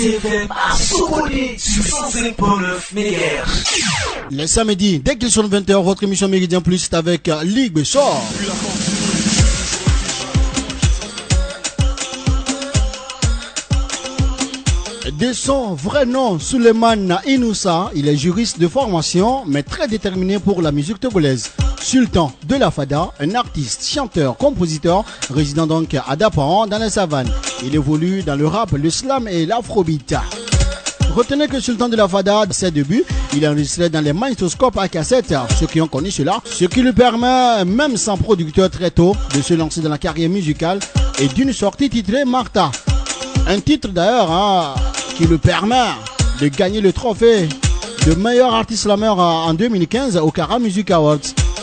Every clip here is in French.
CFM à Sokodé sur 105.9 MHz. Les samedis, dès qu'ils sont 20h, votre émission Méridien Plus est avec Ligue Bessor. De son vrai nom, Souleymane Inoussa, il est juriste de formation, mais très déterminé pour la musique togolaise. Sultan de la Fada, un artiste, chanteur, compositeur, résident donc à Daparan, dans la savane. Il évolue dans le rap, le slam et l'afrobeat. Retenez que Sultan de la Fada, à ses débuts, il est enregistré dans les magnétoscopes à cassette, ceux qui ont connu cela, ce qui lui permet, même sans producteur très tôt, de se lancer dans la carrière musicale et d'une sortie titrée Martha. Un titre d'ailleurs qui lui permet de gagner le trophée de meilleur artiste slammer en 2015 au Cara Music Awards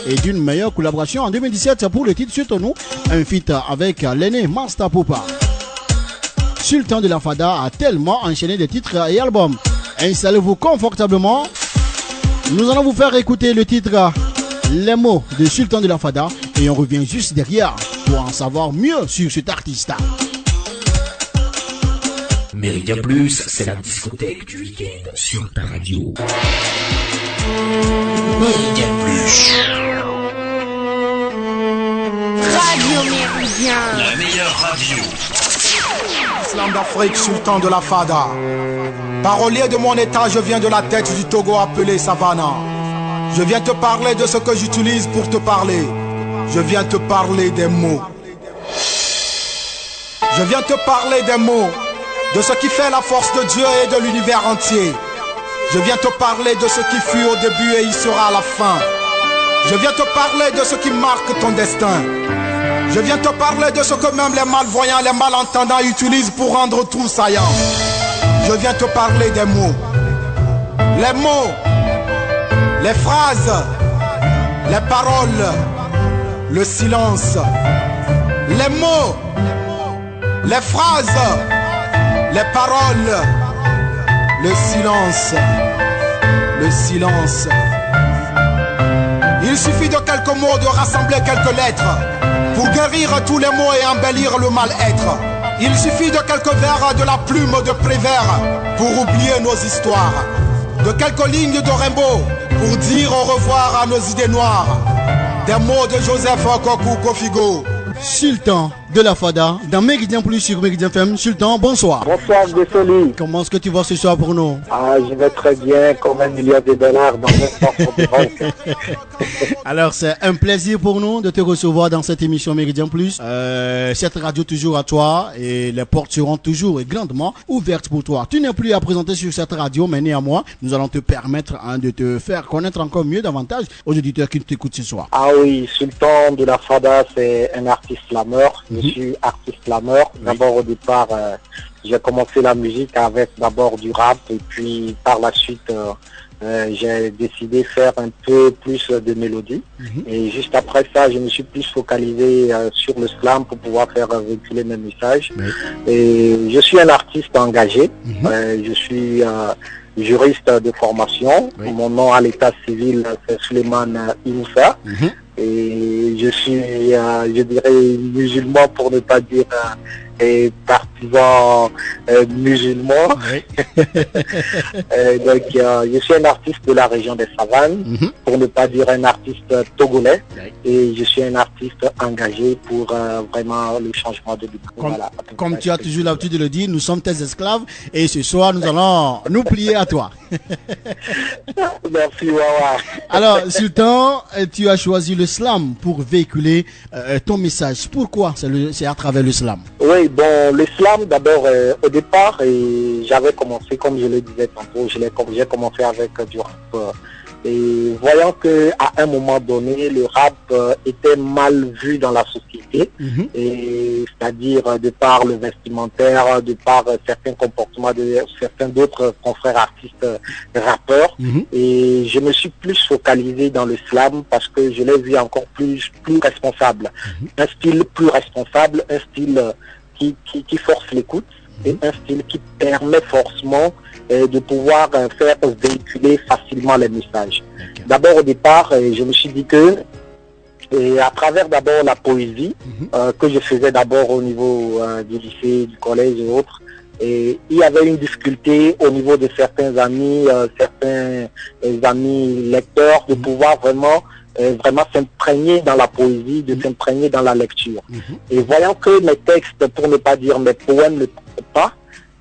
et d'une meilleure collaboration en 2017 pour le titre Surtout nous, un feat avec l'aîné Master Poupa. Sultan de la Fada a tellement enchaîné des titres et albums. Installez-vous confortablement. Nous allons vous faire écouter le titre Les mots de Sultan de la Fada et on revient juste derrière pour en savoir mieux sur cet artiste. Méridien Plus, c'est la discothèque du week-end sur ta radio. Méridien Plus. Radio Méridien. La meilleure radio. Islam d'Afrique, Sultan de la Fada. Parolier de mon état, je viens de la tête du Togo appelé Savannah. Je viens te parler de ce que j'utilise pour te parler. Je viens te parler des mots. Je viens te parler des mots. De ce qui fait la force de Dieu et de l'univers entier. Je viens te parler de ce qui fut au début et il sera à la fin. Je viens te parler de ce qui marque ton destin. Je viens te parler de ce que même les malvoyants, les malentendants utilisent pour rendre tout saillant. Je viens te parler des mots. Les mots, les phrases, les paroles, le silence. Les mots, les phrases, les paroles, le silence, le silence. Il suffit de quelques mots, de rassembler quelques lettres pour guérir tous les maux et embellir le mal-être. Il suffit de quelques vers, de la plume de Prévert pour oublier nos histoires. De quelques lignes de Rimbaud pour dire au revoir à nos idées noires. Des mots de Joseph Kokou Kofigo. Sultan de la Fada, dans Méridien Plus sur Méridien FM. Sultan, bonsoir. Bonsoir, Dessoli. Comment est-ce que tu vas ce soir pour nous? Je vais très bien, comme $1 million dans mon porte de banque. Alors, c'est un plaisir pour nous de te recevoir dans cette émission Méridien Plus. Cette radio toujours à toi et les portes seront toujours et grandement ouvertes pour toi. Tu n'es plus à présenter sur cette radio, mais néanmoins, nous allons te permettre de te faire connaître encore mieux davantage aux auditeurs qui t'écoutent ce soir. Ah oui, Sultan de la Fada, c'est un artiste slammer. Je suis artiste slammer. D'abord, au départ, j'ai commencé la musique avec d'abord du rap et puis par la suite, j'ai décidé de faire un peu plus de mélodie. Et juste après ça, je me suis plus focalisé sur le slam pour pouvoir faire véhiculer mes messages. Et je suis un artiste engagé. Je suis juriste de formation. Mon nom à l'état civil, c'est Souleymane Inoussa. Et je suis, je dirais, musulman pour ne pas dire partisan musulman. Donc, je suis un artiste de la région des Savanes, pour ne pas dire un artiste togolais. Et je suis un artiste engagé pour vraiment le changement de vie. Comme tu as toujours l'habitude de le dire, nous sommes tes esclaves et ce soir, nous allons nous plier à toi. Merci, Wawa. Alors, Sultan, tu as choisi le slam pour véhiculer ton message. Pourquoi c'est à travers le slam? Oui, bon, le slam, d'abord, au départ, j'avais commencé, comme je le disais tantôt, j'ai commencé avec du rap. Et voyant que à un moment donné, le rap était mal vu dans la société, et c'est-à-dire de par le vestimentaire, de par certains comportements de certains d'autres confrères artistes rappeurs, et je me suis plus focalisé dans le slam parce que je l'ai vu encore plus responsable, un style plus responsable, un style qui force l'écoute et un style qui permet forcément de pouvoir faire véhiculer facilement les messages. D'abord au départ, je me suis dit que à travers d'abord la poésie que je faisais d'abord au niveau du lycée, du collège et autres, Et il y avait une difficulté au niveau de certains amis lecteurs de pouvoir vraiment s'imprégner dans la poésie, de s'imprégner dans la lecture. Et voyant que mes textes, pour ne pas dire mes poèmes, ne trouvent pas,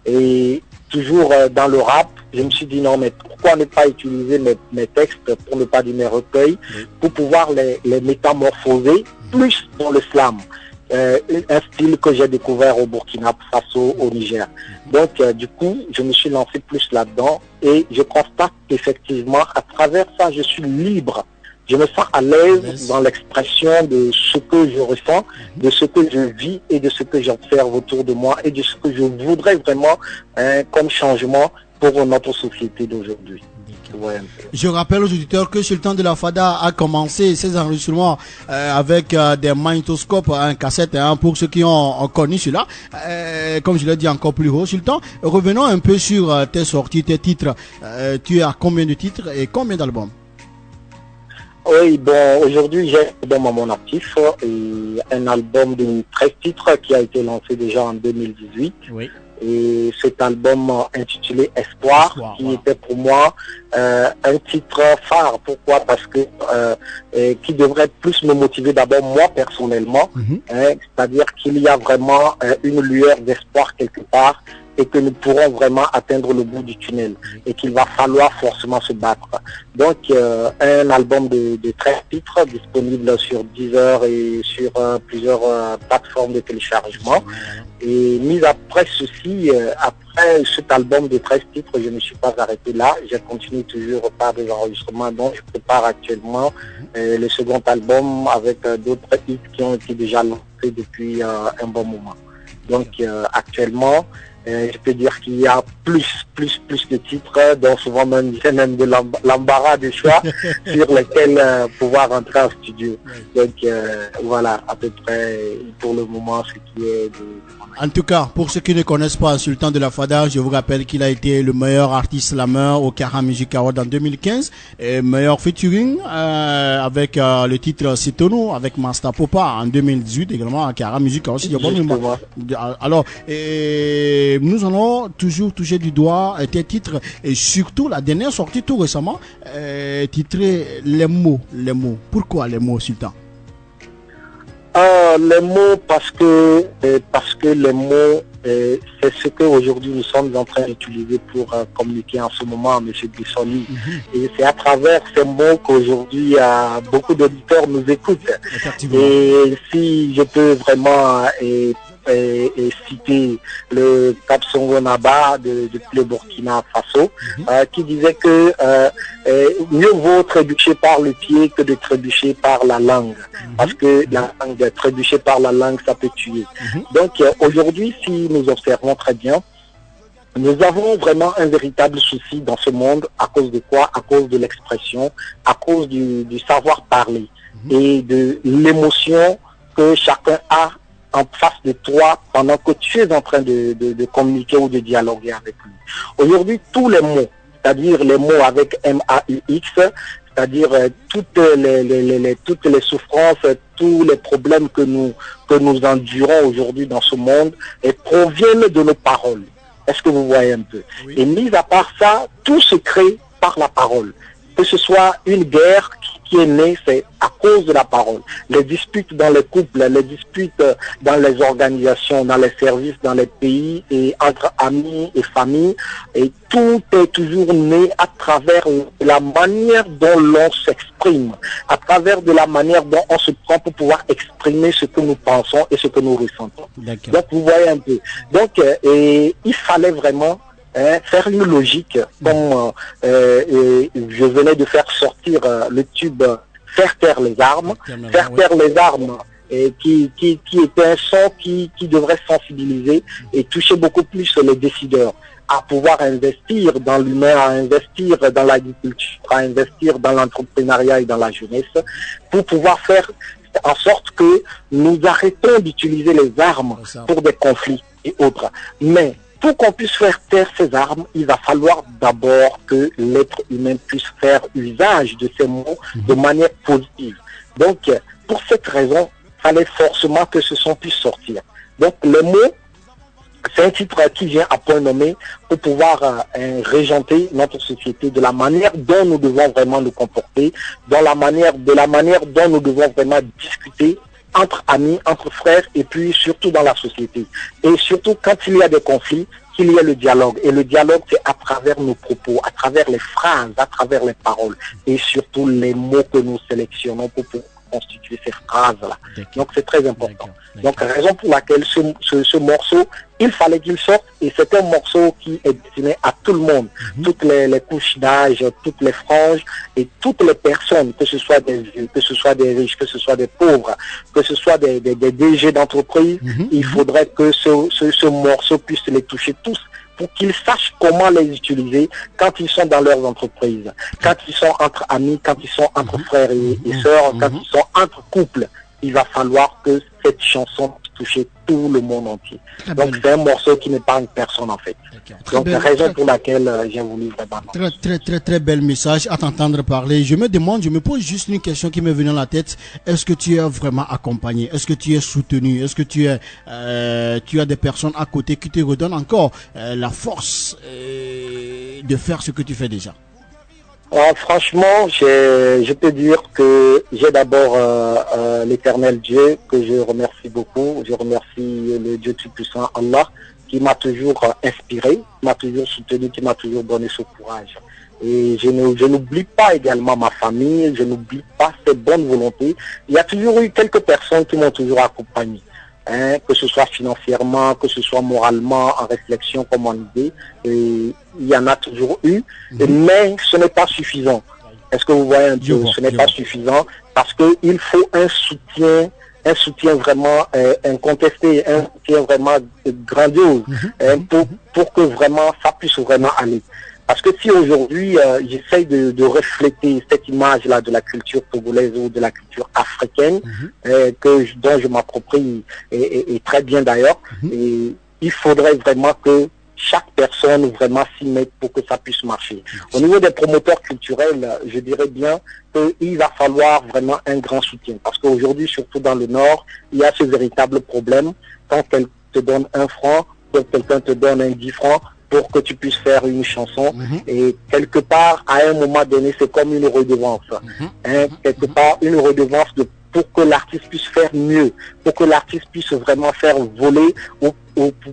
et toujours dans le rap, je me suis dit non, mais pourquoi ne pas utiliser mes textes, pour ne pas dire mes recueils, pour pouvoir les métamorphoser plus dans le slam. Un style que j'ai découvert au Burkina Faso, au Niger. Donc, du coup, je me suis lancé plus là-dedans et je constate qu'effectivement, à travers ça, je suis libre. Je me sens à l'aise dans l'expression de ce que je ressens, de ce que je vis et de ce que j'observe autour de moi et de ce que je voudrais vraiment comme changement pour notre société d'aujourd'hui. Ouais. Je rappelle aux auditeurs que Sultan de la Fada a commencé ses enregistrements avec des magnétoscopes, un cassette, pour ceux qui ont connu cela. Comme je l'ai dit encore plus haut, Sultan, revenons un peu sur tes sorties, tes titres. Tu as combien de titres et combien d'albums? Oui, bon, aujourd'hui j'ai un album à mon actif, et un album de 13 titres qui a été lancé déjà en 2018. Oui. Et cet album intitulé Espoir, qui était pour moi un titre phare. Pourquoi? Parce que qui devrait plus me motiver d'abord moi personnellement, c'est-à-dire qu'il y a vraiment une lueur d'espoir quelque part et que nous pourrons vraiment atteindre le bout du tunnel et qu'il va falloir forcément se battre. Donc un album de 13 titres disponible sur Deezer et sur plusieurs plateformes de téléchargement. Et mis après ceci, après cet album de 13 titres, je ne suis pas arrêté là. Je continue toujours par des enregistrements dont je prépare actuellement le second album avec d'autres hits qui ont été déjà lancés depuis un bon moment. Donc actuellement, je peux dire qu'il y a plus de titres, dont souvent même j'ai même de l'embarras de choix sur lesquels pouvoir entrer en studio. Donc voilà, à peu près pour le moment ce qui est de... En tout cas, pour ceux qui ne connaissent pas Sultan de la Fada, je vous rappelle qu'il a été le meilleur artiste slammer au Kara Music Award en 2015, et meilleur featuring avec le titre Setono avec Master Popa en 2018 également à Kara Music Award. Alors, nous allons toujours toucher du doigt tes titres et surtout la dernière sortie tout récemment titrée Les mots. Pourquoi les mots, Sultan? Les mots parce que les mots c'est ce qu'aujourd'hui nous sommes en train d'utiliser pour communiquer en ce moment à M. Bissoni. Et c'est à travers ces mots qu'aujourd'hui beaucoup d'auditeurs nous écoutent. Et si je peux vraiment citer le Cap Songo Naba de le Burkina Faso, qui disait que mieux vaut trébucher par le pied que de trébucher par la langue, parce que la langue, trébucher par la langue, ça peut tuer. Donc aujourd'hui, si nous observons très bien, nous avons vraiment un véritable souci dans ce monde. À cause de quoi? À cause de l'expression, à cause du savoir parler et de l'émotion que chacun a en face de toi pendant que tu es en train de communiquer ou de dialoguer avec lui. Aujourd'hui, tous les mots, c'est-à-dire les mots avec M-A-U-X, c'est-à-dire toutes les souffrances, tous les problèmes que nous endurons aujourd'hui dans ce monde, et proviennent de nos paroles. Est-ce que vous voyez un peu? Oui. Et mis à part ça, tout se crée par la parole. Que ce soit une guerre qui est née, c'est à cause de la parole. Les disputes dans les couples, les disputes dans les organisations, dans les services, dans les pays et entre amis et familles, et tout est toujours né à travers la manière dont l'on s'exprime, à travers de la manière dont on se prend pour pouvoir exprimer ce que nous pensons et ce que nous ressentons. Donc vous voyez un peu. Donc il fallait vraiment faire une logique, comme je venais de faire sortir le tube Faire taire les armes, Faire taire les armes, et qui était un son qui devrait sensibiliser et toucher beaucoup plus les décideurs à pouvoir investir dans l'humain, à investir dans l'agriculture, à investir dans l'entrepreneuriat et dans la jeunesse, pour pouvoir faire en sorte que nous arrêtons d'utiliser les armes pour des conflits et autres. Mais pour qu'on puisse faire taire ces armes, il va falloir d'abord que l'être humain puisse faire usage de ces mots de manière positive. Donc, pour cette raison, il fallait forcément que ce son puisse sortir. Donc, les mots c'est un titre qui vient à point nommé pour pouvoir régenter notre société de la manière dont nous devons vraiment nous comporter, de la manière dont nous devons vraiment discuter entre amis, entre frères et puis surtout dans la société. Et surtout quand il y a des conflits, qu'il y ait le dialogue. Et le dialogue, c'est à travers nos propos, à travers les phrases, à travers les paroles et surtout les mots que nous sélectionnons pour constituer ces phrases-là. Donc c'est très important. Donc raison pour laquelle ce morceau, il fallait qu'il sorte et c'est un morceau qui est destiné à tout le monde, toutes les couches d'âge, toutes les franges et toutes les personnes, que ce soit des vieux, que ce soit des riches, que ce soit des pauvres, que ce soit des DG d'entreprise, il faudrait que ce morceau puisse les toucher tous, pour qu'ils sachent comment les utiliser quand ils sont dans leurs entreprises, quand ils sont entre amis, quand ils sont entre frères et sœurs, quand ils sont entre couples. Il va falloir que cette chanson touche tout le monde entier. Donc c'est un morceau qui n'épargne personne en fait. Donc la raison pour laquelle j'ai voulu vraiment... Très bel message à t'entendre parler. Je me pose juste une question qui m'est venue dans la tête. Est-ce que tu es vraiment accompagné? Est-ce que tu es soutenu? Est-ce que tu as des personnes à côté qui te redonnent encore la force de faire ce que tu fais déjà? Franchement, je peux dire que j'ai d'abord l'éternel Dieu, que je remercie beaucoup. Je remercie le Dieu Tout-Puissant, Allah, qui m'a toujours inspiré, m'a toujours soutenu, qui m'a toujours donné ce courage. Et je n'oublie pas également ma famille, je n'oublie pas ses bonnes volontés. Il y a toujours eu quelques personnes qui m'ont toujours accompagné. Que ce soit financièrement, que ce soit moralement, en réflexion comme en idée, et il y en a toujours eu, mais ce n'est pas suffisant. Est-ce que vous voyez un peu? Ce n'est pas suffisant parce qu'il faut un soutien vraiment incontesté, un soutien vraiment grandiose, pour que vraiment ça puisse vraiment aller. Parce que si aujourd'hui j'essaye de refléter cette image-là de la culture togolaise ou de la culture africaine, dont je m'approprie et très bien d'ailleurs, et il faudrait vraiment que chaque personne vraiment s'y mette pour que ça puisse marcher. Au niveau des promoteurs culturels, je dirais bien qu'il va falloir vraiment un grand soutien. Parce qu'aujourd'hui, surtout dans le Nord, il y a ce véritable problème. Quand quelqu'un te donne 1 franc, quand quelqu'un te donne 10 francs, pour que tu puisses faire une chanson. Et quelque part, à un moment donné, c'est comme une redevance. Quelque part, une redevance pour que l'artiste puisse faire mieux, pour que l'artiste puisse vraiment faire voler, ou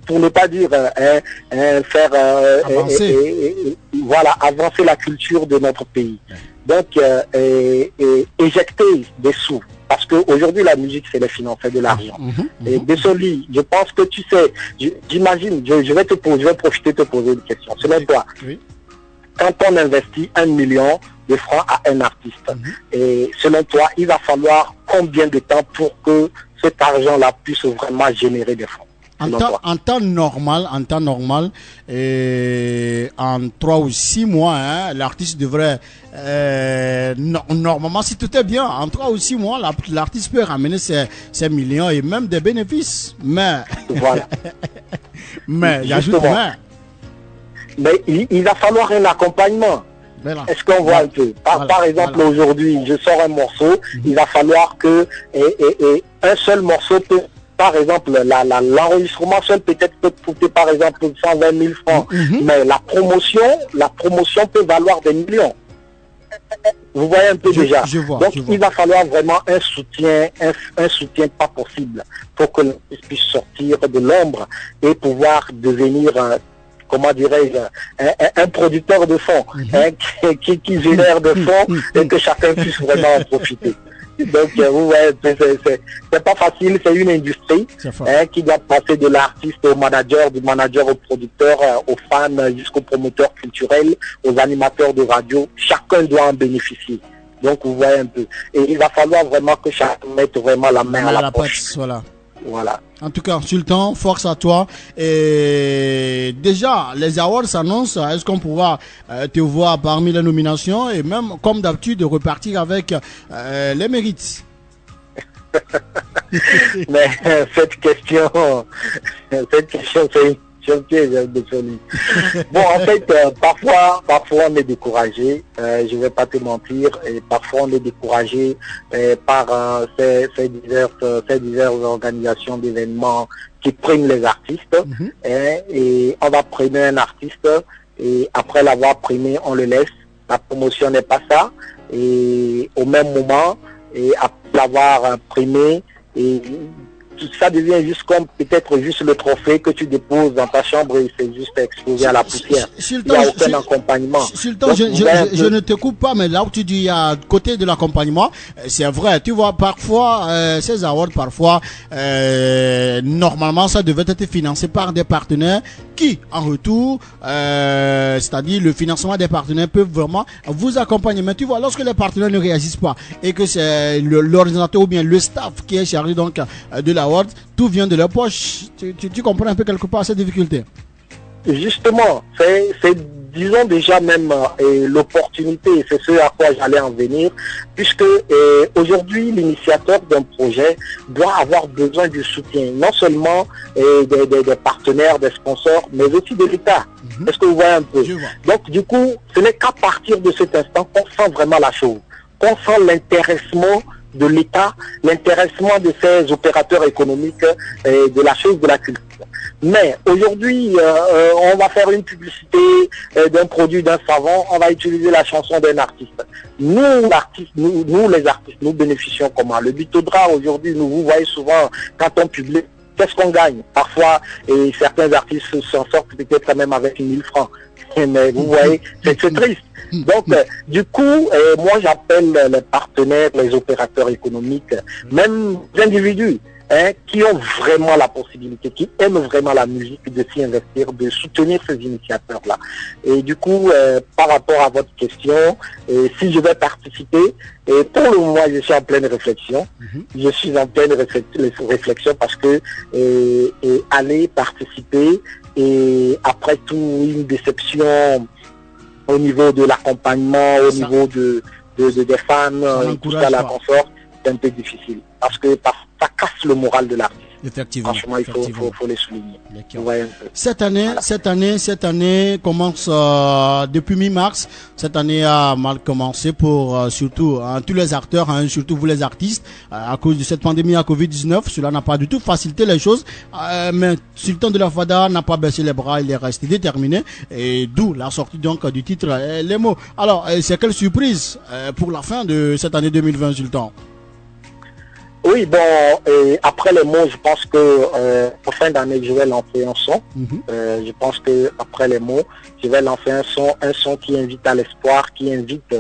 pour ne pas dire faire avancer la culture de notre pays. Donc, éjecter des sous. Parce qu'aujourd'hui, la musique, c'est les finances, c'est de l'argent. Et désolé, je pense que tu sais, j'imagine, je vais profiter de te poser une question. Selon toi, quand on investit 1 million de francs à un artiste, et selon toi, il va falloir combien de temps pour que cet argent-là puisse vraiment générer des fonds? En temps normal, en 3 ou 6 mois, l'artiste devrait, normalement, si tout est bien, en 3 ou 6 mois, l'artiste peut ramener ses millions et même des bénéfices. Mais, voilà. mais, j'ajoute, mais il va falloir un accompagnement. Est-ce qu'on voit un peu? Par exemple, aujourd'hui, je sors un morceau, il va falloir que un seul morceau peut... Par exemple, l'enregistrement seul peut-être peut coûter par exemple 120 000 francs, mais la promotion peut valoir des millions. Vous voyez un peu déjà. Donc il va falloir vraiment un soutien pas possible pour que l'artiste puisse sortir de l'ombre et pouvoir devenir, comment dirais-je, un producteur de fonds, qui génère de fonds et que chacun puisse vraiment en profiter. Donc, vous voyez, c'est pas facile, c'est une industrie qui doit passer de l'artiste au manager, du manager au producteur, aux fans, jusqu'aux promoteurs culturels, aux animateurs de radio. Chacun doit en bénéficier. Donc, vous voyez un peu. Et il va falloir vraiment que chacun mette vraiment la main à la poche. Voilà. En tout cas, Sultan, force à toi. Et déjà, les awards s'annoncent. Est-ce qu'on pourra te voir parmi les nominations et même, comme d'habitude, repartir avec les mérites? Mais cette question, c'est une piège de folie. Bon, en fait, parfois on est découragé. Je vais pas te mentir. Et parfois on est découragé par ces diverses organisations d'événements qui prime les artistes. Et on va primer un artiste et après l'avoir primé, on le laisse. La promotion n'est pas ça. Et au même moment, et après l'avoir primé, et tout ça devient juste comme peut-être juste le trophée que tu déposes dans ta chambre et c'est juste exposé à la poussière. Il n'y a aucun accompagnement. Sultan, je ne te coupe pas, mais là où tu dis à côté de l'accompagnement, c'est vrai. Tu vois, parfois, ces awards, parfois, normalement, ça devait être financé par des partenaires qui, en retour, c'est-à-dire le financement des partenaires peuvent vraiment vous accompagner. Mais tu vois, lorsque les partenaires ne réagissent pas et que c'est l'ordinateur ou bien le staff qui est chargé donc de la tout vient de leur poche. Tu comprends un peu quelque part cette difficulté? Justement, c'est disons déjà même l'opportunité, c'est ce à quoi j'allais en venir, puisque aujourd'hui l'initiateur d'un projet doit avoir besoin du soutien, non seulement des partenaires, des sponsors, mais aussi de l'État. Est-ce que vous voyez un peu? Donc du coup, ce n'est qu'à partir de cet instant qu'on sent vraiment la chose, qu'on sent l'intéressement de l'État, l'intéressement de ces opérateurs économiques et de la chose de la culture. Mais aujourd'hui, on va faire une publicité d'un produit, d'un savon, on va utiliser la chanson d'un artiste. Nous, les artistes, nous bénéficions comment? Le Bitodra, aujourd'hui, vous voyez souvent, quand on publie, qu'est-ce qu'on gagne? Parfois, et certains artistes s'en sortent peut-être même avec 1000 francs. Mais vous voyez, c'est triste. Donc, du coup, moi j'appelle les partenaires, les opérateurs économiques, même les individus qui ont vraiment la possibilité, qui aiment vraiment la musique, de s'y investir, de soutenir ces initiateurs-là. Et du coup, par rapport à votre question, si je vais participer, et pour le moment, je suis en pleine réflexion. Je suis en pleine réflexion parce que aller participer et après tout, une déception au niveau de l'accompagnement, au niveau des fans, tout ça, la consort, c'est un peu difficile. Parce que ça casse le moral de l'artiste. Effectivement. Franchement, il faut les souligner. Cette année commence depuis mi-mars. Cette année a mal commencé pour surtout tous les acteurs, surtout vous les artistes, à cause de cette pandémie à Covid-19. Cela n'a pas du tout facilité les choses. Mais Sultan de la Fada n'a pas baissé les bras, il est resté déterminé. Et d'où la sortie donc du titre Les mots. Alors, c'est quelle surprise pour la fin de cette année 2020, Sultan? Oui, bon, après les mots, je pense que en fin d'année, je vais lancer un son. Je pense que après les mots, je vais lancer un son qui invite à l'espoir, qui invite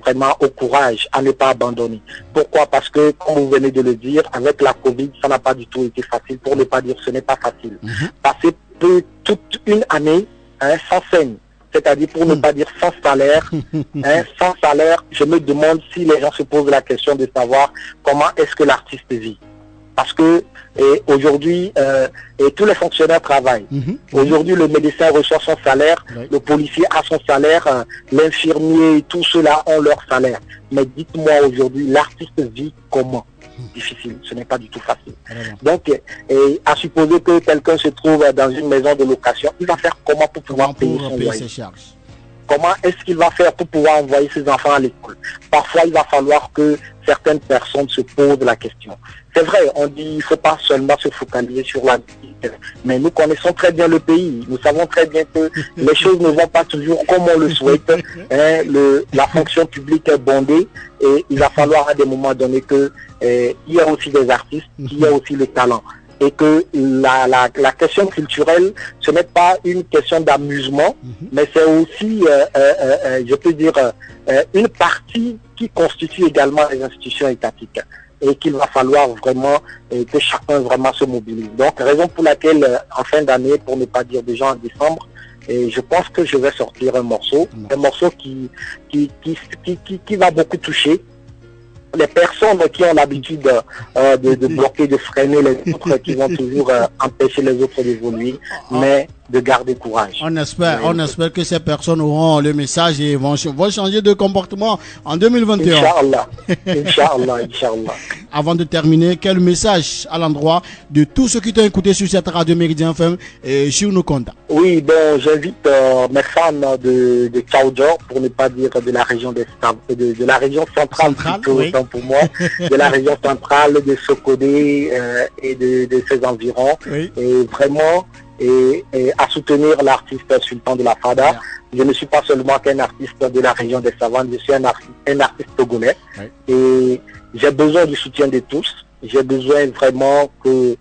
vraiment au courage, à ne pas abandonner. Pourquoi? Parce que, comme vous venez de le dire, avec la Covid, ça n'a pas du tout été facile, pour ne pas dire ce n'est pas facile. Passer toute une année sans scène, c'est-à-dire pour ne pas dire sans salaire, sans salaire, je me demande si les gens se posent la question de savoir comment est-ce que l'artiste vit. Parce que aujourd'hui, tous les fonctionnaires travaillent. Aujourd'hui, le médecin reçoit son salaire, le policier a son salaire, l'infirmier, tous ceux-là ont leur salaire. Mais dites-moi aujourd'hui, l'artiste vit comment? Difficile, ce n'est pas du tout facile. Donc, à supposer que quelqu'un se trouve dans une maison de location, il va faire comment pour pouvoir payer son loyer? Comment est-ce qu'il va faire pour pouvoir envoyer ses enfants à l'école? Parfois, il va falloir que certaines personnes se posent la question. C'est vrai, on dit il ne faut pas seulement se focaliser sur la musique, mais nous connaissons très bien le pays. Nous savons très bien que les choses ne vont pas toujours comme on le souhaite. La fonction publique est bondée et il va falloir à des moments donnés que il y a aussi des artistes, qu'il y a aussi le talent. Et que la question culturelle, ce n'est pas une question d'amusement, mais c'est aussi, je peux dire, une partie qui constitue également les institutions étatiques. Et qu'il va falloir vraiment que chacun vraiment se mobilise. Donc, raison pour laquelle, en fin d'année, pour ne pas dire déjà en décembre, je pense que je vais sortir un morceau qui va beaucoup toucher les personnes qui ont l'habitude de bloquer, de freiner les autres, qui vont toujours empêcher les autres d'évoluer, mais de garder courage. On espère que ces personnes auront le message et vont changer de comportement en 2021. Inch'Allah. Avant de terminer, quel message à l'endroit de tous ceux qui t'ont écouté sur cette radio Méridien FM et sur nos comptes? Oui, bon, j'invite mes fans de Tchaoudjor, pour ne pas dire de la région de la région centrale, oui. autant pour moi, de la région centrale, de Sokodé et de ses environs. Oui. Et vraiment, et à soutenir l'artiste Sultan de la Fada. Bien. Je ne suis pas seulement qu'un artiste de la région des Savanes, je suis un artiste togolais. Oui. Et j'ai besoin du soutien de tous. J'ai besoin vraiment que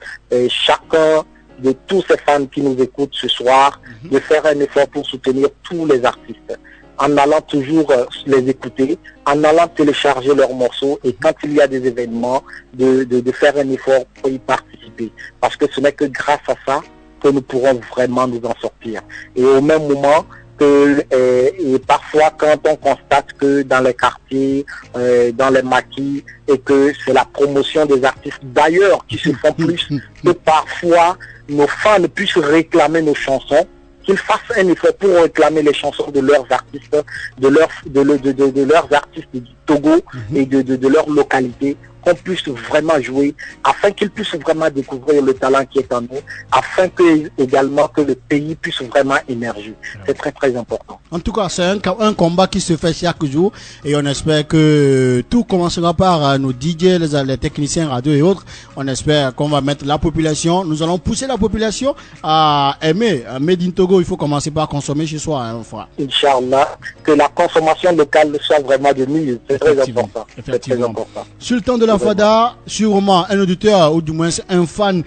chacun de tous ces fans qui nous écoutent ce soir, de faire un effort pour soutenir tous les artistes, en allant toujours les écouter, en allant télécharger leurs morceaux, et quand il y a des événements, de faire un effort pour y participer. Parce que ce n'est que grâce à ça que nous pourrons vraiment nous en sortir. Et au même moment, et parfois quand on constate que dans les quartiers, dans les maquis, et que c'est la promotion des artistes d'ailleurs qui se font plus, que parfois nos fans puissent réclamer nos chansons, qu'ils fassent un effort pour réclamer les chansons de leurs artistes, de leurs artistes du Togo et de leur localité, qu'on puisse vraiment jouer, afin qu'ils puissent vraiment découvrir le talent qui est en nous, afin que également que le pays puisse vraiment émerger. C'est très très important. En tout cas, c'est un combat qui se fait chaque jour et on espère que tout commencera par nos DJ, les techniciens radio et autres. On espère qu'on va mettre la population, nous allons pousser la population à aimer. Made in Togo, il faut commencer par consommer chez soi. Inch'Allah, que la consommation locale soit vraiment de mise. C'est très important. C'est très important. Sultan de la Fada, sûrement un auditeur ou du moins un fan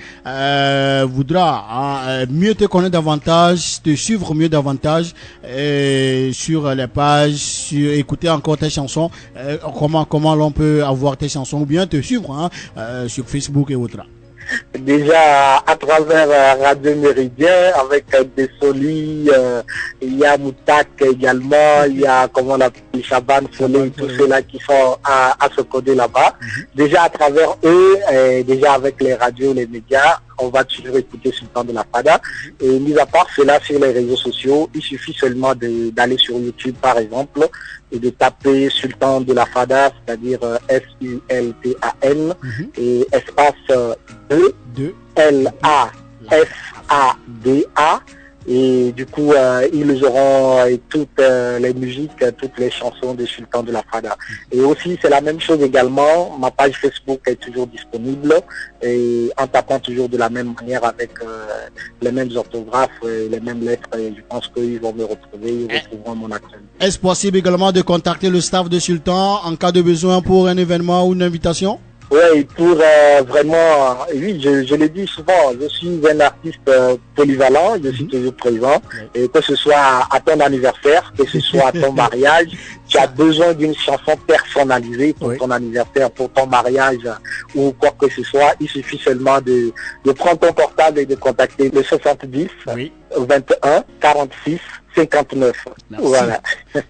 voudra mieux te connaître davantage, te suivre mieux davantage sur les pages, écouter encore tes chansons. Comment l'on peut avoir tes chansons ou bien te suivre sur Facebook et autres. Déjà à travers Radio Méridien avec des solis, il y a Moutak également, il y a comment on appelle Chaban, Soleil, tous ceux-là qui sont à se coder là-bas. Déjà à travers eux, déjà avec les radios, les médias, on va toujours écouter Sultan de la Fada. Et mis à part cela sur les réseaux sociaux, il suffit seulement d'aller sur YouTube par exemple et de taper Sultan de la Fada, c'est-à-dire S-U-L-T-A-N et espace 2 L-A-F-A-D-A. Et du coup, ils auront toutes les musiques, toutes les chansons de Sultan de la Fada. Et aussi, c'est la même chose également. Ma page Facebook est toujours disponible et en tapant toujours de la même manière avec les mêmes orthographes, les mêmes lettres. Et je pense qu'ils vont me retrouver, ils retrouveront mon actualité. Est-ce possible également de contacter le staff de Sultan en cas de besoin pour un événement ou une invitation? Oui, pour vraiment, oui, je le dis souvent, je suis un artiste polyvalent, je suis toujours présent, et que ce soit à ton anniversaire, que ce soit à ton mariage, tu as besoin d'une chanson personnalisée pour ton anniversaire, pour ton mariage ou quoi que ce soit, il suffit seulement de prendre ton portable et de contacter le 70 21 46 59. Merci. Voilà.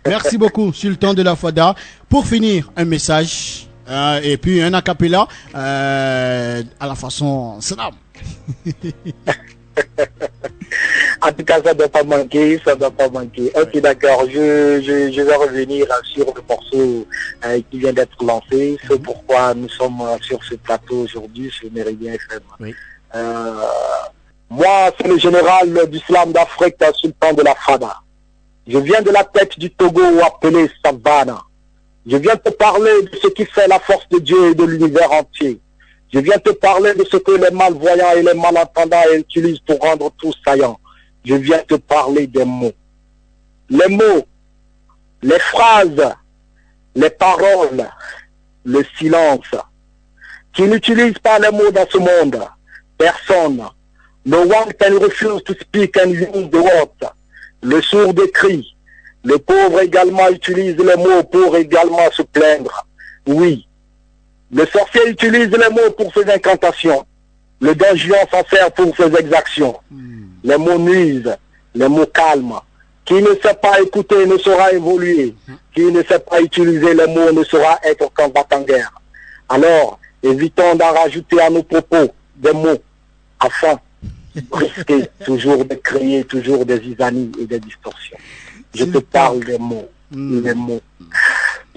Merci beaucoup, Sultan de la Fada. Pour finir, un message. Et puis un acapella à la façon slam. En tout cas, ça ne doit pas manquer, ça ne doit pas manquer. Ok, d'accord, je vais revenir sur le morceau qui vient d'être lancé. C'est pourquoi nous sommes sur ce plateau aujourd'hui, sur Méridien FM. Oui. Moi, c'est le général du slam d'Afrique, Sultan de la Fada. Je viens de la tête du Togo appelé Savannah. Je viens te parler de ce qui fait la force de Dieu et de l'univers entier. Je viens te parler de ce que les malvoyants et les malentendants utilisent pour rendre tout saillant. Je viens te parler des mots. Les mots, les phrases, les paroles, le silence. Qui n'utilise pas les mots dans ce monde? Personne. No one can refuse to speak and use the words. Le sourd crie. Les pauvres également utilisent les mots pour également se plaindre. Oui. Le sorcier utilise les mots pour ses incantations. Le donjon s'en sert pour ses exactions. Les mots nuisent, les mots calment. Qui ne sait pas écouter ne saura évoluer. Qui ne sait pas utiliser les mots ne saura être combattant en guerre. Alors, évitons d'en rajouter à nos propos des mots afin de risquer toujours de créer toujours des isanies et des distorsions. Je te parle des mots, les mots.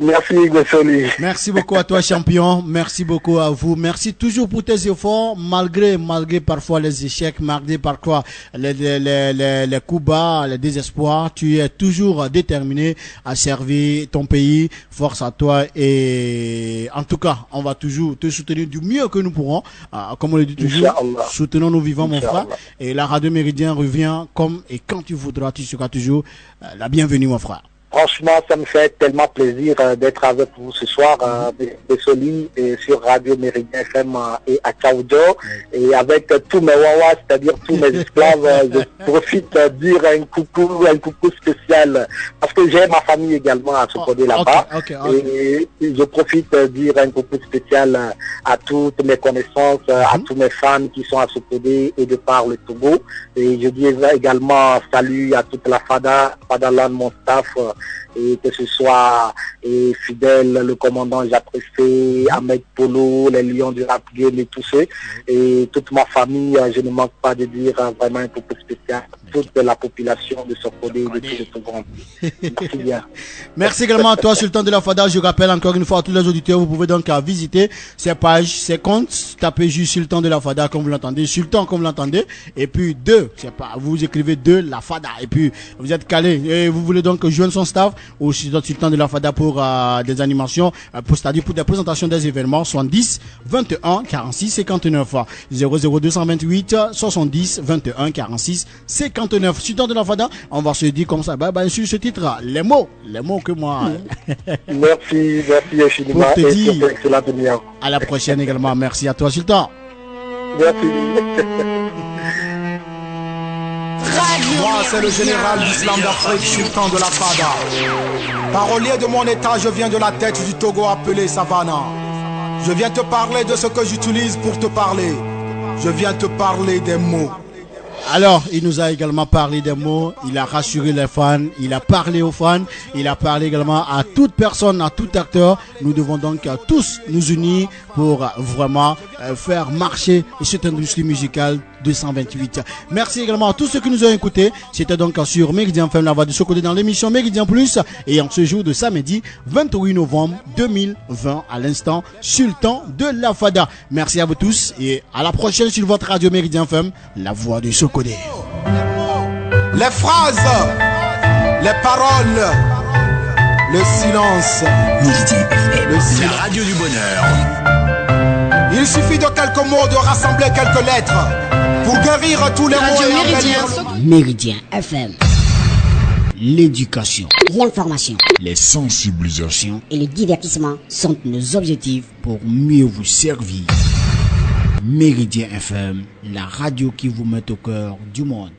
Merci Gosoli. Merci beaucoup à toi, champion. Merci beaucoup à vous. Merci toujours pour tes efforts, malgré parfois les échecs, malgré parfois les coups bas, les désespoirs. Tu es toujours déterminé à servir ton pays. Force à toi. Et en tout cas, on va toujours te soutenir du mieux que nous pourrons. Comme on le dit toujours, soutenons nos vivants, mon frère. Et la radio Méridien revient comme et quand tu voudras. Tu seras toujours la bienvenue, mon frère. Franchement, ça me fait tellement plaisir d'être avec vous ce soir, Bessoli, sur Radio Méridien FM et à Kaoudio, et avec tous mes wawas, c'est-à-dire tous mes esclaves. Je profite de dire un coucou spécial, parce que j'ai ma famille également à Sokode là-bas, et je profite de dire un coucou spécial à toutes mes connaissances, à tous mes fans qui sont à Sokode et de par le Togo, et je dis également salut à toute la Fadaland, mon staff, et que ce soit Fidèle, le commandant j'apprécie, Ahmed Polo, les Lions du Rap Game et tous ceux, et toute ma famille, je ne manque pas de dire vraiment un peu spécial, toute la population de Sokode et de tout le Togo. Merci bien. Merci également à toi, Sultan de la Fada. Je rappelle encore une fois à tous les auditeurs, vous pouvez donc visiter ses pages, ses comptes, tapez juste Sultan de la Fada comme vous l'entendez, Sultan comme vous l'entendez, et puis vous écrivez la Fada, et puis vous êtes calé, et vous voulez donc joindre son staff au Sultan de la Fada pour des animations, c'est-à-dire pour des présentations des événements, 70 21 46 59 00228 70 21 46 59. Sultan de la Fada, on va se dire comme ça, sur ce titre, les mots que moi. Merci infiniment. Pour te dire, excellent. à la prochaine également. Merci à toi, Sultan. Merci. Moi, c'est le général d'Islam d'Afrique, Sultan de la Fada. Parolier de mon état, je viens de la tête du Togo appelé Savannah. Je viens te parler de ce que j'utilise pour te parler. Je viens te parler des mots. Alors, il nous a également parlé des mots, il a rassuré les fans, il a parlé aux fans, il a parlé également à toute personne, à tout acteur. Nous devons donc tous nous unir pour vraiment faire marcher cette industrie musicale 228. Merci également à tous ceux qui nous ont écoutés. C'était donc sur Méridien FM, la voix de Sokode dans l'émission Méridien Plus. Et en ce jour de samedi 28 novembre 2020, à l'instant, Sultan de la Fada. Merci à vous tous et à la prochaine sur votre radio Méridien FM, la voix de Sokode. Les phrases, les paroles, le silence. Méridien FM, Le silence. la radio du bonheur. Il suffit de quelques mots, de rassembler quelques lettres pour guérir tous les maux et embellir. Méridien FM. L'éducation, l'information, les sensibilisations et le divertissement sont nos objectifs pour mieux vous servir. Méridien FM, la radio qui vous met au cœur du monde.